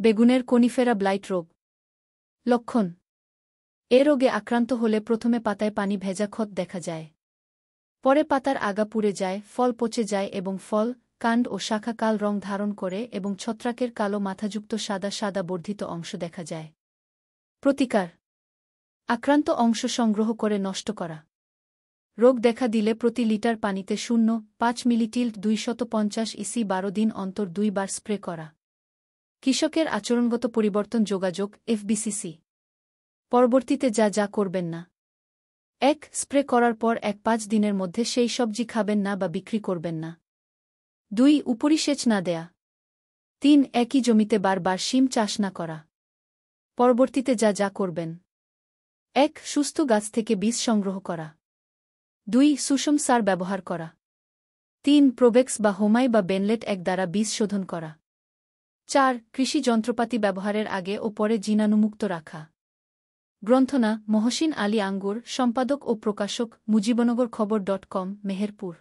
বেগুনের কনিফেরা ব্লাইট রোগ লক্ষণ। এ রোগে আক্রান্ত হলে প্রথমে পাতায় পানি ভেজা ক্ষত দেখা যায়। পরে পাতার আগা পুড়ে যায়, ফল পচে যায় এবং ফল, কাণ্ড ও শাখা কাল রং ধারণ করে এবং ছত্রাকের কালো মাথাযুক্ত সাদা সাদা বর্ধিত অংশ দেখা যায়। প্রতিকার: আক্রান্ত অংশ সংগ্রহ করে নষ্ট করা। রোগ দেখা দিলে প্রতি লিটার পানিতে 0.5 মিলিটিল 250 ইসি 12 দিন অন্তর 2 বার স্প্রে করা। কৃষকের আচরণগত পরিবর্তন যোগাযোগ FBCC। পরবর্তীতে যা করবেন না: ১. স্প্রে করার পর 1-5 দিনের মধ্যে সেই সবজি খাবেন না বা বিক্রি করবেন না। ২. উপরিসেচ না দেয়া। ৩. একই জমিতে বারবার শিম চাষ না করা। পরবর্তীতে যা করবেন: ১. সুস্থ গাছ থেকে বীজ সংগ্রহ করা। ২. সুষম সার ব্যবহার করা। ৩. প্রোভেক্স বা হোমাই বা বেনলেট ১ দ্বারা বীজ শোধন করা। ৪. কৃষি যন্ত্রপাতি ব্যবহারের আগে ও পরে জীবাণুমুক্ত রাখা। গ্রন্থনা: মহসিন আলী আঙ্গুর, সম্পাদক ও প্রকাশক, মুজিবনগর খবর.com, মেহেরপুর।